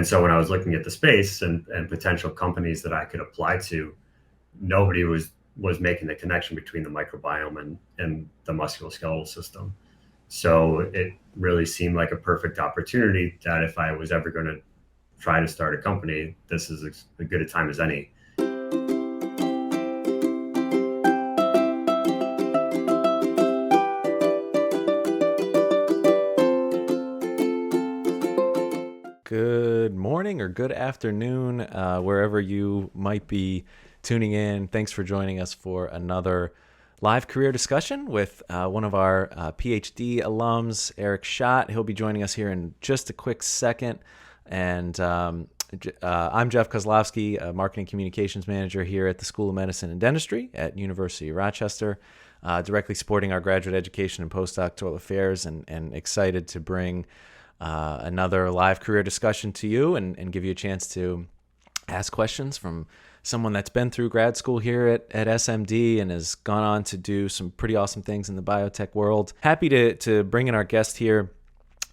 And so when I was looking at the space and potential companies that I could apply to, nobody was making the connection between the microbiome and the musculoskeletal system. So it really seemed like a perfect opportunity that if I was ever going to try to start a company, this is as good a time as any. Good morning or good afternoon, wherever you might be tuning in. Thanks for joining us for another live career discussion with one of our Ph.D. alums, Eric Schott. He'll be joining us here in just a quick second. And I'm Jeff Kozlowski, a marketing communications manager here at the School of Medicine and Dentistry at University of Rochester, directly supporting our graduate education and postdoctoral affairs, and excited to bring another live career discussion to you and give you a chance to ask questions from someone that's been through grad school here at SMD and has gone on to do some pretty awesome things in the biotech world. Happy to bring in our guest here.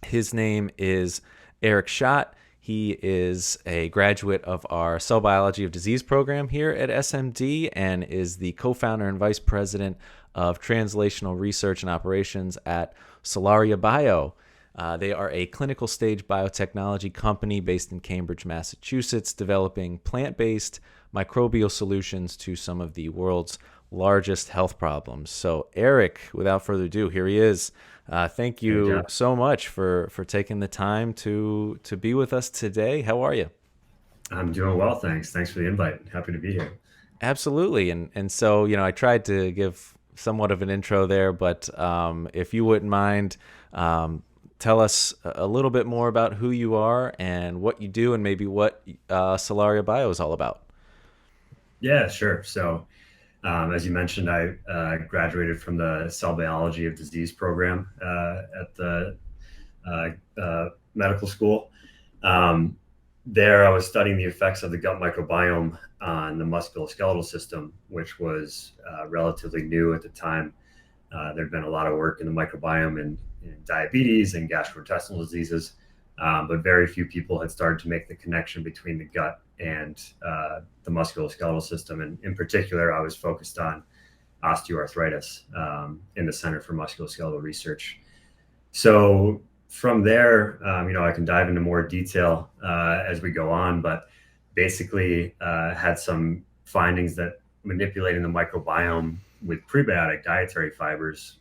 His name is Eric Schott. He is a graduate of our Cell Biology of Disease program here at SMD and is the co-founder and vice president of translational research and operations at Solaria Bio. They are a clinical stage biotechnology company based in Cambridge, Massachusetts, developing plant-based microbial solutions to some of the world's largest health problems. So Eric, without further ado, here he is. Thank you so much for taking the time to be with us today. How are you? I'm doing well, thanks. Thanks for the invite. Happy to be here. Absolutely. And so, I tried to give somewhat of an intro there, but if you wouldn't mind, tell us a little bit more about who you are and what you do and maybe what Solaria Bio is all about. Yeah, sure. So as you mentioned, I graduated from the Cell Biology of Disease program at the medical school. There I was studying the effects of the gut microbiome on the musculoskeletal system, which was relatively new at the time. There'd been a lot of work in the microbiome in diabetes and gastrointestinal diseases, but very few people had started to make the connection between the gut and the musculoskeletal system. And in particular, I was focused on osteoarthritis in the Center for Musculoskeletal Research. So from there, I can dive into more detail as we go on, but basically had some findings that manipulating the microbiome with prebiotic dietary fibers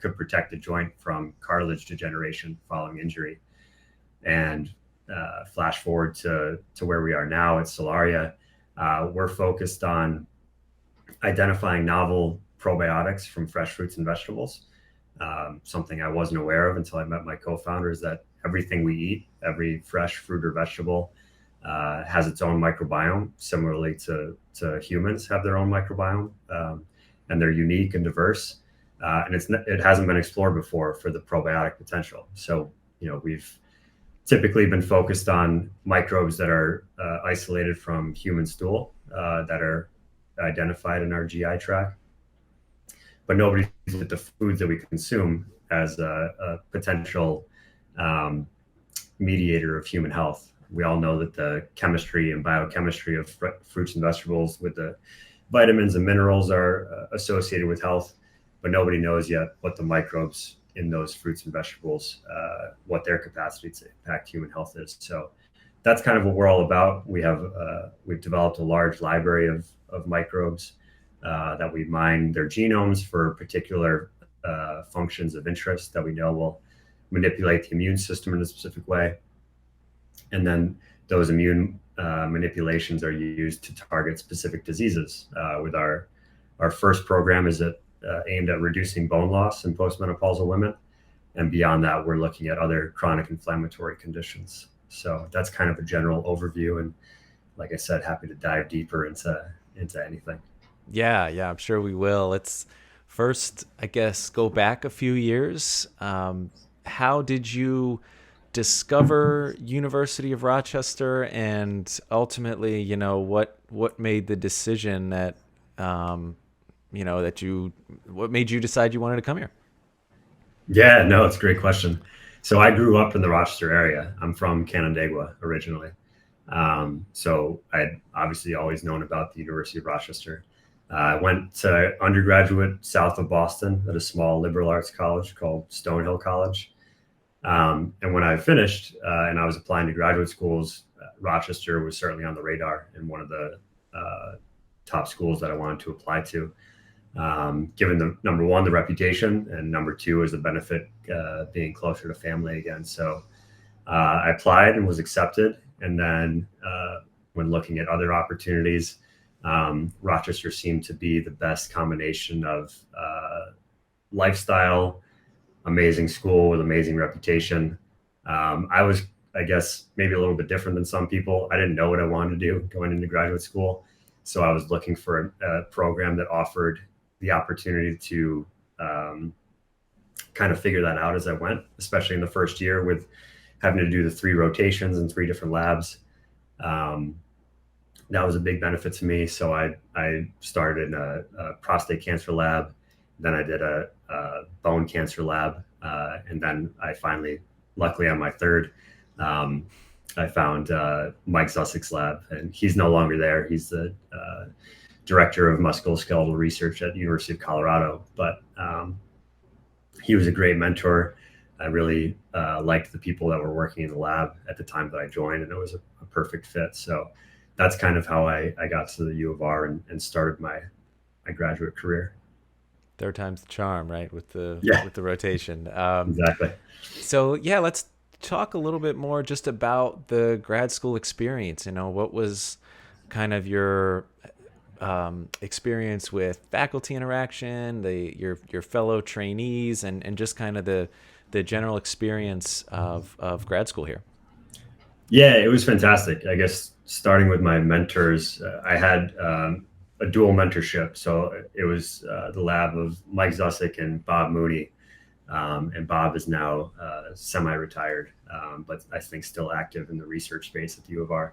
could protect the joint from cartilage degeneration following injury. And flash forward to where we are now at Solaria, we're focused on identifying novel probiotics from fresh fruits and vegetables. Something I wasn't aware of until I met my co-founder is that everything we eat, every fresh fruit or vegetable, has its own microbiome, similarly to humans have their own microbiome, and they're unique and diverse. And it hasn't been explored before for the probiotic potential. So, we've typically been focused on microbes that are isolated from human stool, that are identified in our GI tract. But nobody looks at the foods that we consume as a potential mediator of human health. We all know that the chemistry and biochemistry of fruits and vegetables with the vitamins and minerals are associated with health, but nobody knows yet what the microbes in those fruits and vegetables, what their capacity to impact human health is. So that's kind of what we're all about. We've developed a large library of microbes that we mine their genomes for particular functions of interest that we know will manipulate the immune system in a specific way. And then those immune manipulations are used to target specific diseases. With our first program is aimed at reducing bone loss in postmenopausal women. And beyond that, we're looking at other chronic inflammatory conditions. So that's kind of a general overview. And like I said, happy to dive deeper into anything. Yeah, I'm sure we will. Let's first, I guess, go back a few years. How did you discover University of Rochester, and ultimately, what made the decision that, what made you decide you wanted to come here? Yeah, no, it's a great question. So I grew up in the Rochester area. I'm from Canandaigua originally. So I'd obviously always known about the University of Rochester. I went to undergraduate south of Boston at a small liberal arts college called Stonehill College. And when I finished and I was applying to graduate schools, Rochester was certainly on the radar and one of the top schools that I wanted to apply to. Given the number one, the reputation, and number two is the benefit being closer to family again. So I applied and was accepted. And then when looking at other opportunities, Rochester seemed to be the best combination of lifestyle, amazing school with amazing reputation. I was, I guess, maybe a little bit different than some people. I didn't know what I wanted to do going into graduate school. So I was looking for a program that offered the opportunity to kind of figure that out as I went, especially in the first year with having to do the 3 rotations in 3 different labs. That was a big benefit to me. So I started in a prostate cancer lab. Then I did a bone cancer lab. And then I finally, luckily on my third, I found Mike Zussick's lab, and he's no longer there. He's the director of musculoskeletal research at the University of Colorado. But he was a great mentor. I really liked the people that were working in the lab at the time that I joined, and it was a perfect fit. So that's kind of how I got to the U of R and started my graduate career. Third time's the charm, right? With the Yeah, with the rotation. exactly. So yeah, let's talk a little bit more just about the grad school experience. What was kind of your experience with faculty interaction, your fellow trainees, and just kind of the general experience of grad school here. Yeah, it was fantastic. I guess starting with my mentors, I had a dual mentorship. So it was the lab of Mike Zussick and Bob Mooney. And Bob is now semi-retired, but I think still active in the research space at the U of R.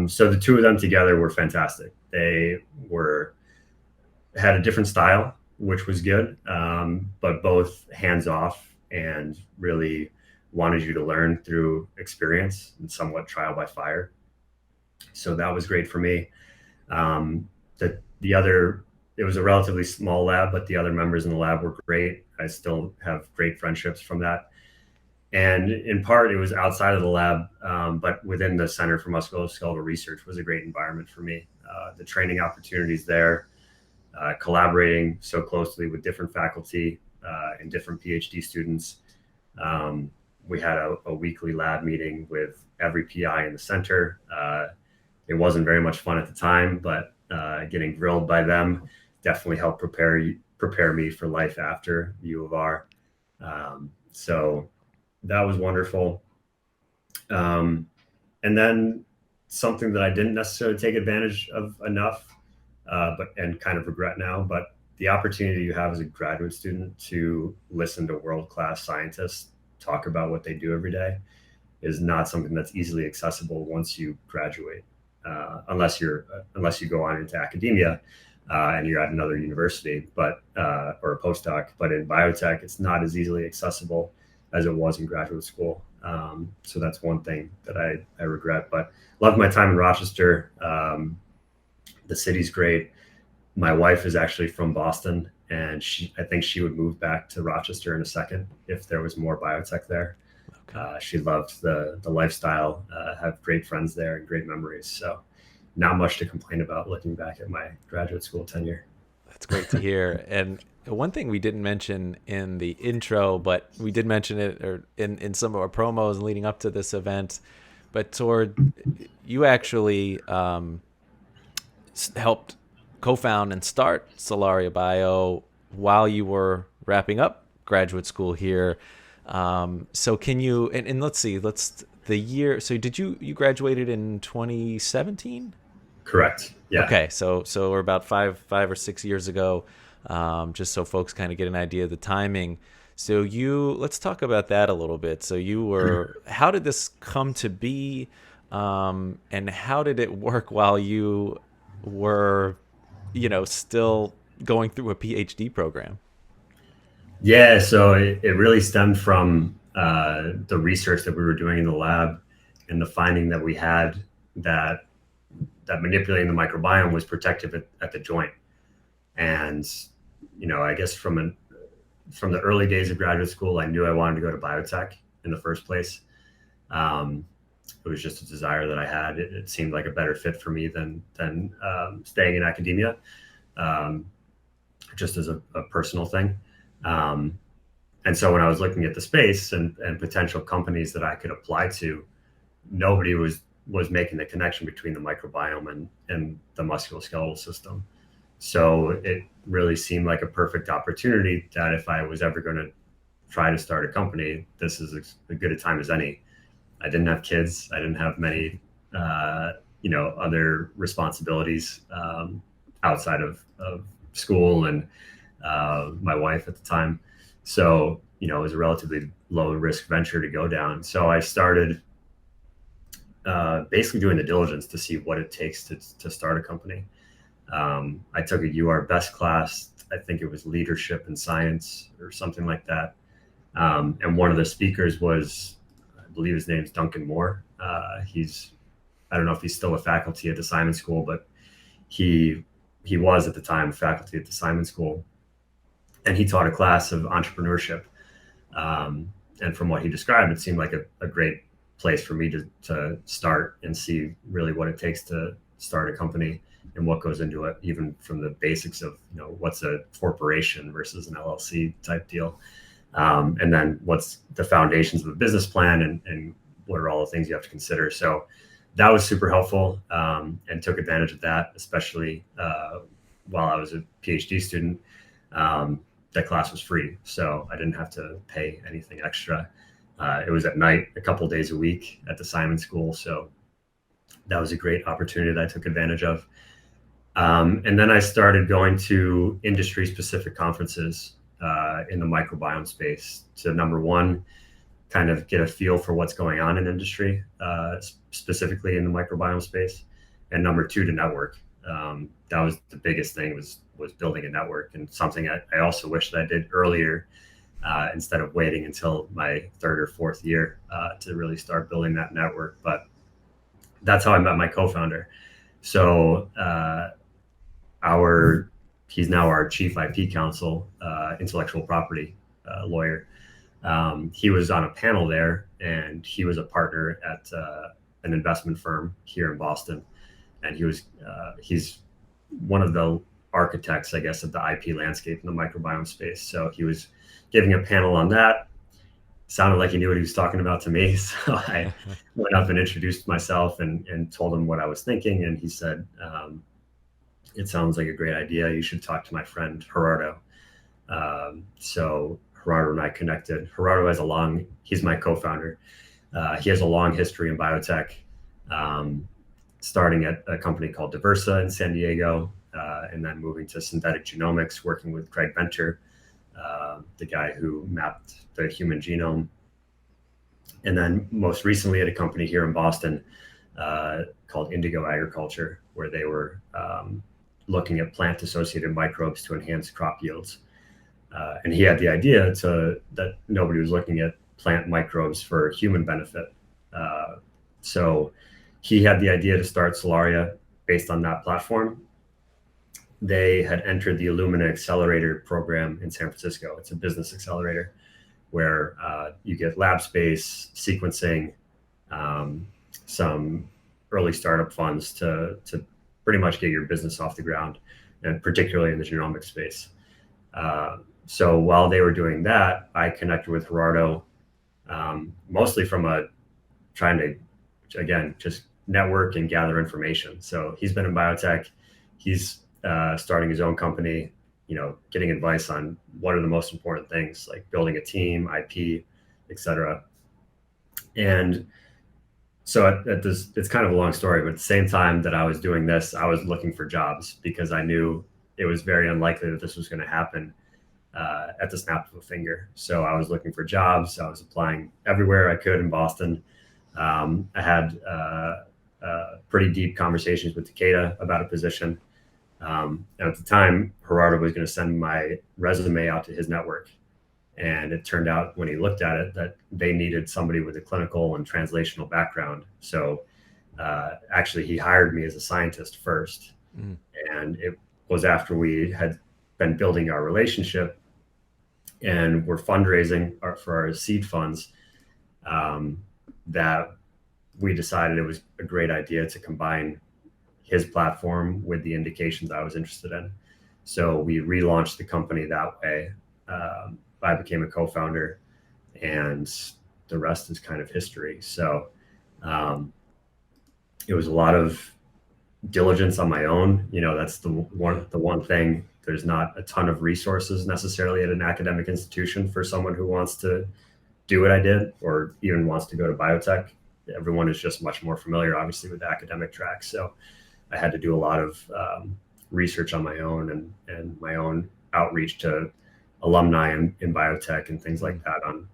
So the two of them together were fantastic. They were had a different style, which was good, but both hands off and really wanted you to learn through experience and somewhat trial by fire. So that was great for me. The other, it was a relatively small lab, but the other members in the lab were great. I still have great friendships from that. And in part, it was outside of the lab, but within the Center for Musculoskeletal Research was a great environment for me. The training opportunities there, collaborating so closely with different faculty and different PhD students. We had a weekly lab meeting with every PI in the center. It wasn't very much fun at the time, but getting grilled by them definitely helped prepare me for life after the U of R. So that was wonderful. And then something that I didn't necessarily take advantage of enough, and kind of regret now, but the opportunity you have as a graduate student to listen to world-class scientists talk about what they do every day is not something that's easily accessible once you graduate, unless you go on into academia and you're at another university, but or a postdoc. But in biotech, it's not as easily accessible as it was in graduate school. So that's one thing that I regret. But loved my time in Rochester. The city's great. My wife is actually from Boston, and I think she would move back to Rochester in a second if there was more biotech there. Okay. She loved the lifestyle, have great friends there and great memories. So not much to complain about looking back at my graduate school tenure. That's great to hear. And one thing we didn't mention in the intro, but we did mention it or in some of our promos leading up to this event, but you actually helped co-found and start Solaria Bio while you were wrapping up graduate school here. So can you, and let's see, the year, so you graduated in 2017? Correct. Yeah. Okay. So we're about five or 6 years ago, just so folks kind of get an idea of the timing. So let's talk about that a little bit. So how did this come to be? And how did it work while you were, still going through a PhD program? Yeah, so it really stemmed from the research that we were doing in the lab and the finding that we had that manipulating the microbiome was protective at the joint. And I guess from the early days of graduate school, I knew I wanted to go to biotech in the first place. Um, it was just a desire that I had. It seemed like a better fit for me than staying in academia, um, just as a personal thing. Um, and so when I was looking at the space and potential companies that I could apply to, nobody was making the connection between the microbiome and the musculoskeletal system. So it really seemed like a perfect opportunity that if I was ever going to try to start a company, this is as good a time as any. I didn't have kids. I didn't have many, other responsibilities outside of school and my wife at the time. So, it was a relatively low risk venture to go down. So I started basically doing the diligence to see what it takes to start a company. I took a UR Best class. I think it was leadership and science or something like that. And one of the speakers was, I believe his name's Duncan Moore. I don't know if he's still a faculty at the Simon School, but he was at the time faculty at the Simon School, and he taught a class of entrepreneurship. And from what he described, it seemed like a great place for me to start and see really what it takes to start a company and what goes into it, even from the basics of what's a corporation versus an LLC type deal, and then what's the foundations of a business plan and what are all the things you have to consider. So that was super helpful, and took advantage of that, especially while I was a PhD student. That class was free, so I didn't have to pay anything extra. It was at night, a couple of days a week at the Simon School, so that was a great opportunity that I took advantage of. And then I started going to industry-specific conferences in the microbiome space to, number one, kind of get a feel for what's going on in industry, specifically in the microbiome space, and number two, to network. That was the biggest thing, was building a network, and something I also wish that I did earlier, instead of waiting until my third or fourth year to really start building that network. But that's how I met my co-founder. So he's now our chief IP counsel, intellectual property lawyer. He was on a panel there, and he was a partner at an investment firm here in Boston, and he's one of the architects, I guess, of the IP landscape in the microbiome space. So he was giving a panel on that. Sounded like he knew what he was talking about to me. So I went up and introduced myself and told him what I was thinking. And he said, it sounds like a great idea. You should talk to my friend Gerardo. So Gerardo and I connected. Gerardo he's my co-founder. He has a long history in biotech, starting at a company called Diversa in San Diego, and then moving to synthetic genomics, working with Craig Venter, the guy who mapped the human genome. And then most recently at a company here in Boston called Indigo Agriculture, where they were looking at plant-associated microbes to enhance crop yields. And he had the idea that nobody was looking at plant microbes for human benefit. So he had the idea to start Solaria based on that platform. They had entered the Illumina Accelerator program in San Francisco. It's a business accelerator where you get lab space, sequencing, some early startup funds to pretty much get your business off the ground, and particularly in the genomic space. So while they were doing that, I connected with Gerardo, mostly from trying to, again, just network and gather information. So he's been in biotech. He's starting his own company, getting advice on what are the most important things, like building a team, IP, et cetera. And so it's kind of a long story, but at the same time that I was doing this, I was looking for jobs because I knew it was very unlikely that this was going to happen at the snap of a finger. So I was looking for jobs. I was applying everywhere I could in Boston. I had pretty deep conversations with Takeda about a position. And at the time, Gerardo was going to send my resume out to his network. And it turned out when he looked at it that they needed somebody with a clinical and translational background. So actually, he hired me as a scientist first. Mm. And it was after we had been building our relationship and were fundraising for our seed funds, um, that we decided it was a great idea to combine his platform with the indications I was interested in. So we relaunched the company that way. I became a co-founder, and the rest is kind of history. So um, it was a lot of diligence on my own. That's the one thing. There's not a ton of resources necessarily at an academic institution for someone who wants to do what I did or even wants to go to biotech. Everyone is just much more familiar, obviously, with the academic track. So I had to do a lot of research on my own and my own outreach to alumni in biotech and things like that on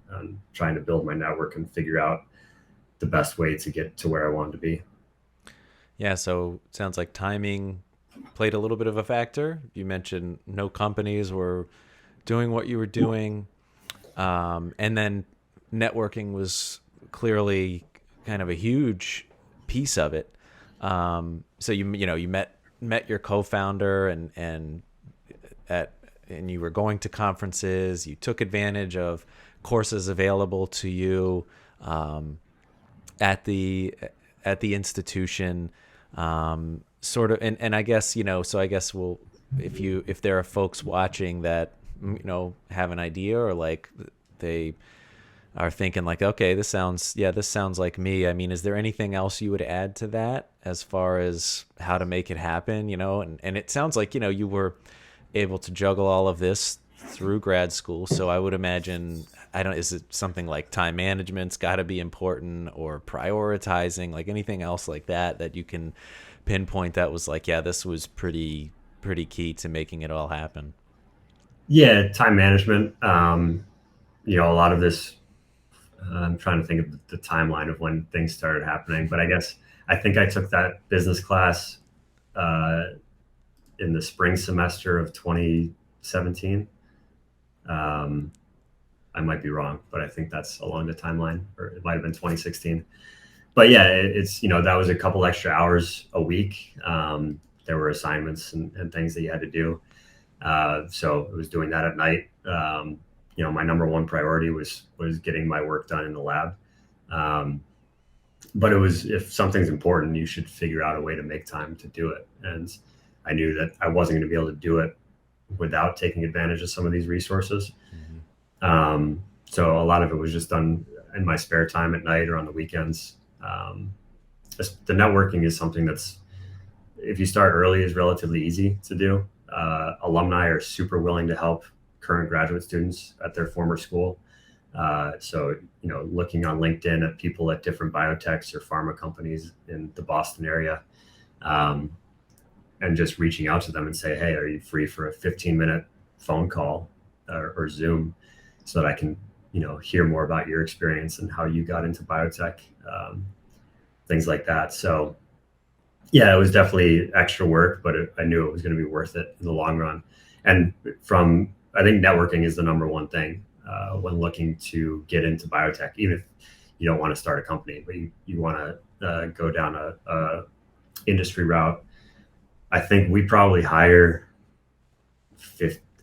trying to build my network and figure out the best way to get to where I wanted to be. Yeah, so it sounds like timing played a little bit of a factor. You mentioned no companies were doing what you were doing, and then networking was clearly kind of a huge piece of it. So you met your co-founder at and you were going to conferences. You took advantage of courses available to you at the institution. Sort of, and I guess so I guess we'll if there are folks watching that have an idea or like they are thinking like, okay, this sounds like me. I mean, is there anything else you would add to that as far as how to make it happen? And it sounds like you were able to juggle all of this through grad school. So I would imagine, is it something like time management's got to be important, or prioritizing, like anything else like that you can pinpoint that was like, yeah, this was pretty key to making it all happen? Yeah, time management. A lot of this, I'm trying to think of the timeline of when things started happening, but I think I took that business class uh, in the spring semester of 2017. Um, I might be wrong, but I think that's along the timeline, or it might have been 2016. But yeah, it's that was a couple extra hours a week. There were assignments and things that you had to do. So it was doing that at night. My number one priority was getting my work done in the lab. But it was, if something's important, you should figure out a way to make time to do it. And I knew that I wasn't going to be able to do it without taking advantage of some of these resources. So a lot of it was just done in my spare time at night or on the weekends. The networking is something that's, if you start early, is relatively easy to do. Alumni are super willing to help current graduate students at their former school. So looking on LinkedIn at people at different biotechs or pharma companies in the Boston area, and just reaching out to them and say, hey, are you free for a 15-minute phone call or Zoom, so that I can hear more about your experience and how you got into biotech, things like that. So yeah, it was definitely extra work, but I knew it was going to be worth it in the long run. And I think networking is the number one thing when looking to get into biotech, even if you don't want to start a company, but you want to go down a industry route. I think we probably hire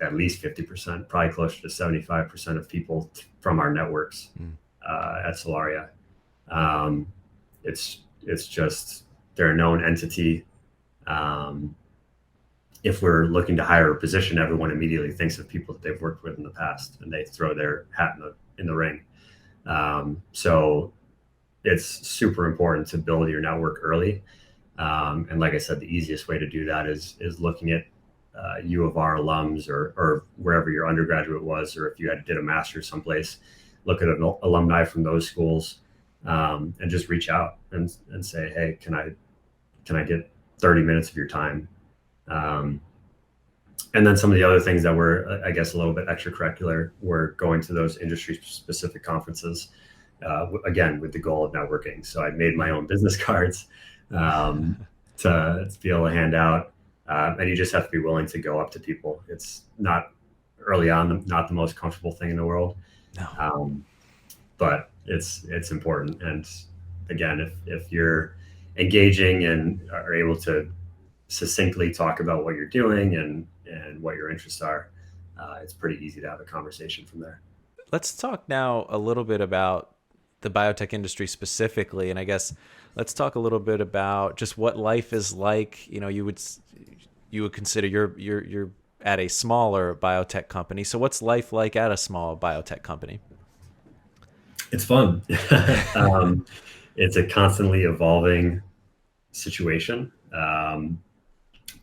at least 50%, probably closer to 75% of people from our networks at Solaria. It's just, they're a known entity. If we're looking to hire a position, everyone immediately thinks of people that they've worked with in the past, and they throw their hat in the ring. So it's super important to build your network early. And like I said, the easiest way to do that is looking at U of R alums or wherever your undergraduate was, or if you did a master's someplace, look at an alumni from those schools, and just reach out and say, hey, can I get 30 minutes of your time? And then some of the other things that were, I guess, a little bit extracurricular were going to those industry specific conferences, again, with the goal of networking. So I made my own business cards to be able to hand out. And you just have to be willing to go up to people. It's not early on not the most comfortable thing in the world, No. um, but it's important. And again, if you're engaging and are able to succinctly talk about what you're doing and what your interests are, it's pretty easy to have a conversation from there. Let's talk now a little bit about the biotech industry specifically, and I guess let's talk a little bit about just what life is like. You would consider you're at a smaller biotech company. So what's life like at a small biotech company? It's fun. um, it's a constantly evolving situation.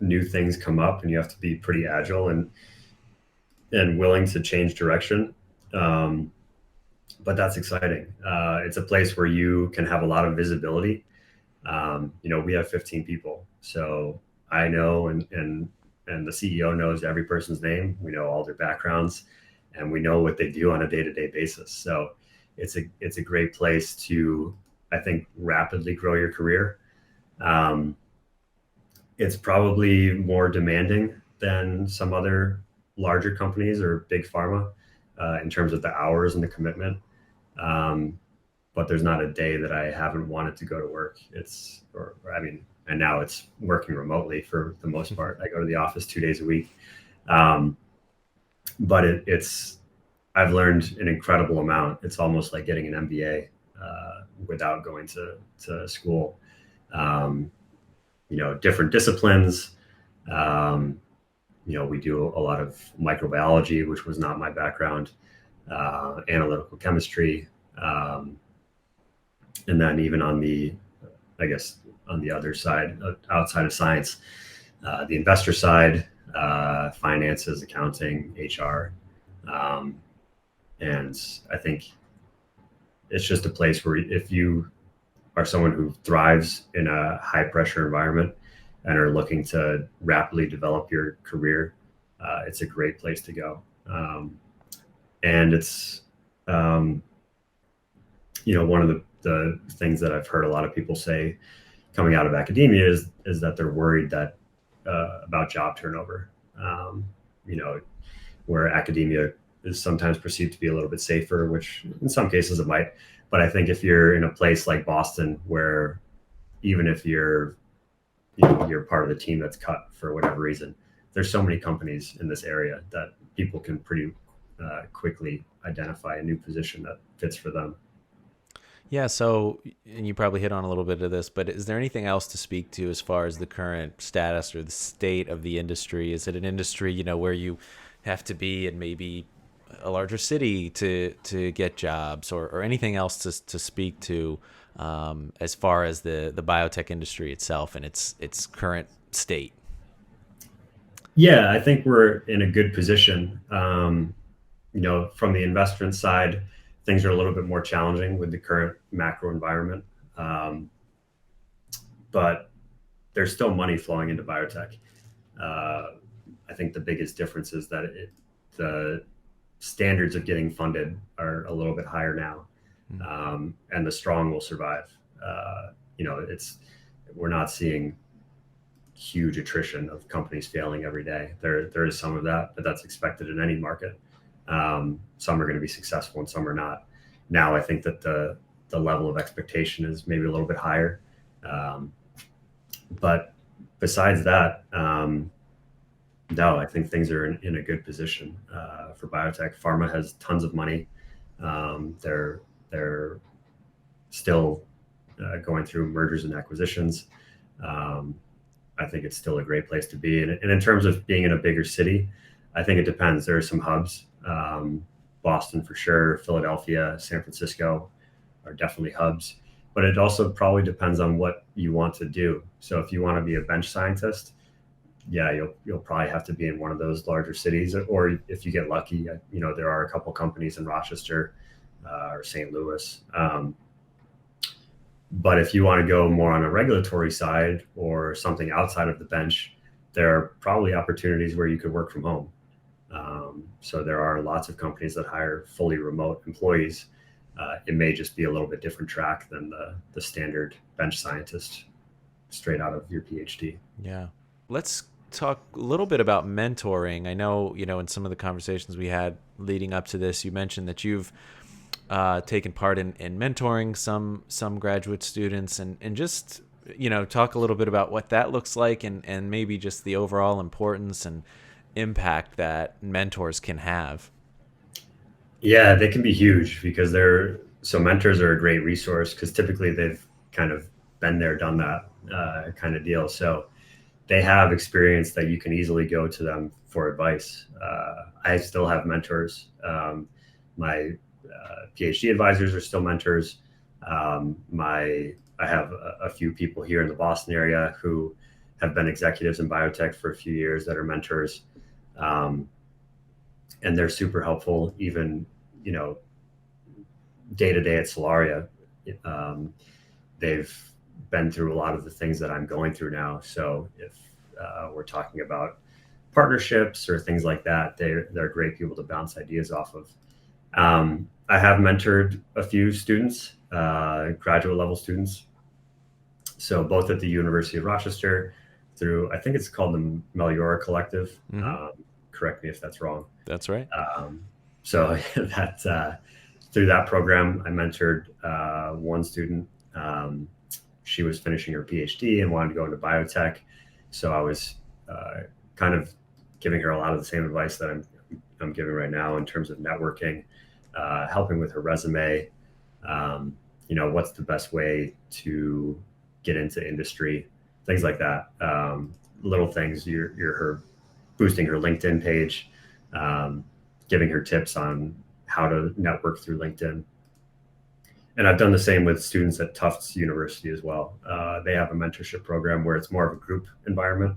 New things come up, and you have to be pretty agile and willing to change direction. Um, but that's exciting. It's a place where you can have a lot of visibility. We have 15 people, so I know, and the CEO knows every person's name. We know all their backgrounds, and we know what they do on a day-to-day basis. So it's a great place to, I think, rapidly grow your career. Um, it's probably more demanding than some other larger companies or big pharma in terms of the hours and the commitment. Um, but there's not a day that I haven't wanted to go to work. I mean, and now it's working remotely for the most part. I go to the office 2 days a week. Um, but I've learned an incredible amount. It's almost like getting an MBA without going to school. Um, Different disciplines. Um, we do a lot of microbiology, which was not my background, analytical chemistry. Um, and then even I guess, on the other side, outside of science, the investor side, finances, accounting, HR. Um, and I think it's just a place where if you are someone who thrives in a high pressure environment and are looking to rapidly develop your career, it's a great place to go. And it's, um, one of the things that I've heard a lot of people say coming out of academia is that they're worried that about job turnover. You know, where academia is sometimes perceived to be a little bit safer, which in some cases it might. But I think if you're in a place like Boston, where even if you're part of the team that's cut for whatever reason, there's so many companies in this area that people can pretty quickly identify a new position that fits for them. Yeah, so, and you probably hit on a little bit of this, but is there anything else to speak to as far as the current status or the state of the industry? Is it an industry, where you have to be in maybe a larger city to get jobs, or anything else to speak to, as far as the biotech industry itself and its current state? Yeah, I think we're in a good position. From the investment side, things are a little bit more challenging with the current macro environment. Um, but there's still money flowing into biotech. Uh, I think the biggest difference is that the standards of getting funded are a little bit higher now, and the strong will survive. It's we're not seeing huge attrition of companies failing every day. There is some of that, but that's expected in any market. Some are going to be successful and some are not. Now I think that the level of expectation is maybe a little bit higher. Um, but besides that, no, I think things are in a good position for biotech. Pharma has tons of money. They're still going through mergers and acquisitions. Um, I think it's still a great place to be. And in terms of being in a bigger city, I think it depends. There are some hubs. Boston for sure, Philadelphia, San Francisco are definitely hubs. But it also probably depends on what you want to do. So if you want to be a bench scientist, yeah, you'll probably have to be in one of those larger cities. Or if you get lucky, there are a couple companies in Rochester or St. Louis. But if you want to go more on a regulatory side or something outside of the bench, there are probably opportunities where you could work from home. So there are lots of companies that hire fully remote employees. It may just be a little bit different track than the standard bench scientist straight out of your PhD. Yeah. Let's talk a little bit about mentoring. I know, in some of the conversations we had leading up to this, you mentioned that you've taken part in mentoring some graduate students, and just talk a little bit about what that looks like, and maybe just the overall importance and impact that mentors can have. Yeah, they can be huge because so mentors are a great resource because typically they've kind of been there, done that kind of deal. So they have experience that you can easily go to them for advice. I still have mentors. My PhD advisors are still mentors. I have a few people here in the Boston area who have been executives in biotech for a few years that are mentors, um, and they're super helpful. Even you know day to day at Solaria, um, they've been through a lot of the things that I'm going through now. So if we're talking about partnerships or things like that, they're great people to bounce ideas off of. I have mentored a few students, graduate level students. So both at the University of Rochester through, I think it's called the Meliora Collective. Hmm. Correct me if that's wrong. That's right. Um, so that through that program, I mentored one student. She was finishing her PhD and wanted to go into biotech. So I was kind of giving her a lot of the same advice that I'm giving right now in terms of networking, helping with her resume. What's the best way to get into industry, things like that. Little things. You're her boosting her LinkedIn page, um, giving her tips on how to network through LinkedIn. And I've done the same with students at Tufts University as well. They have a mentorship program where it's more of a group environment,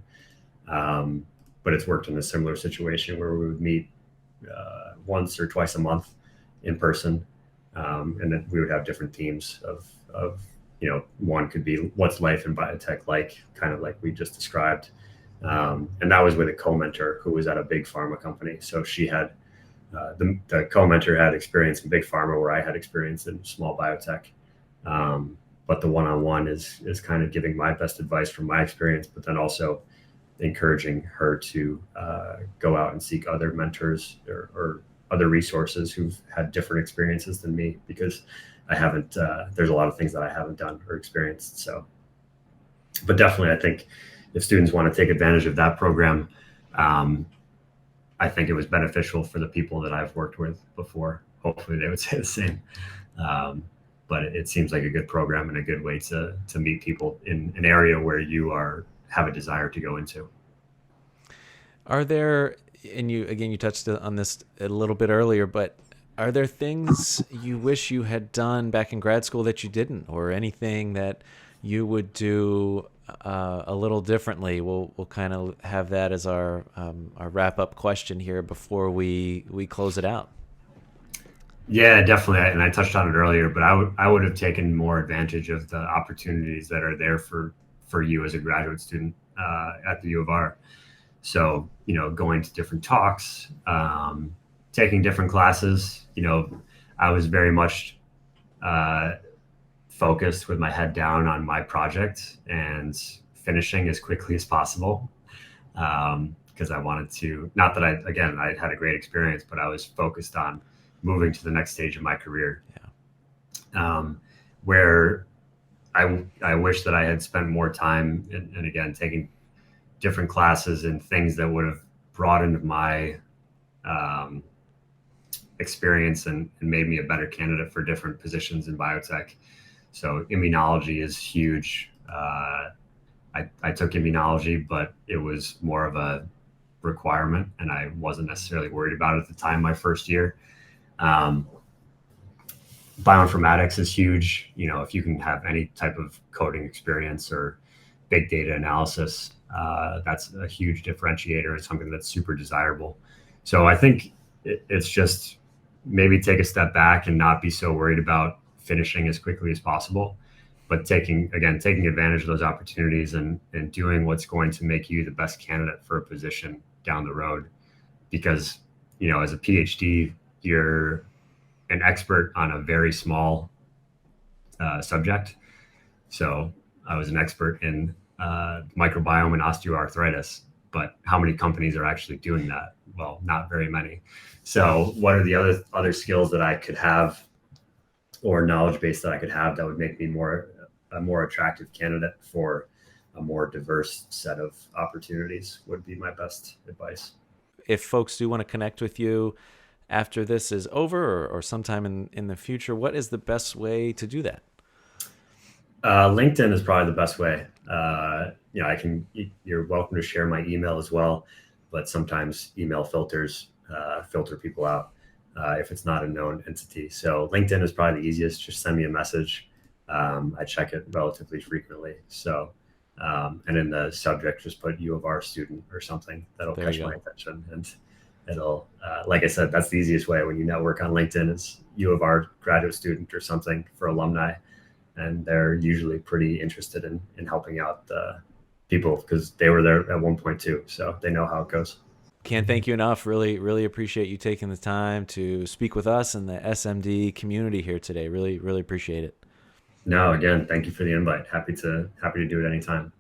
um, but it's worked in a similar situation where we would meet once or twice a month in person, and then we would have different themes of one could be what's life in biotech like, kind of like we just described, and that was with a co-mentor who was at a big pharma company. So she had the co-mentor had experience in big pharma where I had experience in small biotech. But the one-on-one is kind of giving my best advice from my experience, but then also encouraging her to go out and seek other mentors or other resources who've had different experiences than me, because I haven't. There's a lot of things that I haven't done or experienced. So, but definitely, I think if students want to take advantage of that program, um, I think it was beneficial for the people that I've worked with before. Hopefully, they would say the same. Um, but it seems like a good program and a good way to meet people in an area where you have a desire to go into. Are there, and you touched on this a little bit earlier, but are there things you wish you had done back in grad school that you didn't, or anything that you would do a little differently? We'll kind of have that as our wrap up question here before we close it out. Yeah, definitely. And I touched on it earlier, but I would have taken more advantage of the opportunities that are there for you as a graduate student at the U of R. So, going to different talks, taking different classes. I was very much uh, focused with my head down on my project and finishing as quickly as possible. Because I wanted to, not that I had a great experience, but I was focused on moving to the next stage of my career. Um, where I wish that I had spent more time and again, taking different classes and things that would have broadened my um, experience and made me a better candidate for different positions in biotech. So immunology is huge. I took immunology, but it was more of a requirement, and I wasn't necessarily worried about it at the time, my first year. Um, Bioinformatics is huge. If you can have any type of coding experience or big data analysis, that's a huge differentiator. It's something that's super desirable. So I think it's just maybe take a step back and not be so worried about finishing as quickly as possible, but taking advantage of those opportunities and doing what's going to make you the best candidate for a position down the road. Because, as a PhD, you're an expert on a very small subject. So I was an expert in microbiome and osteoarthritis. but how many companies are actually doing that? Well, not very many. So what are the other skills that I could have, or knowledge base that I could have, that would make me a more attractive candidate for a more diverse set of opportunities, would be my best advice. If folks do want to connect with you after this is over, or sometime in the future, what is the best way to do that? LinkedIn is probably the best way. You're welcome to share my email as well, but sometimes email filters filter people out if it's not a known entity. So LinkedIn is probably the easiest. Just send me a message. I check it relatively frequently. So, and in the subject, just put U of R student or something that'll There catch you my go. attention. And it'll, like I said, that's the easiest way when you network on LinkedIn, is U of R graduate student or something for alumni. And they're usually pretty interested in helping out people, because they were there at one point too. So they know how it goes. Can't thank you enough. Really, really appreciate you taking the time to speak with us and the SMD community here today. Really, really appreciate it. No, again, thank you for the invite. Happy to do it anytime.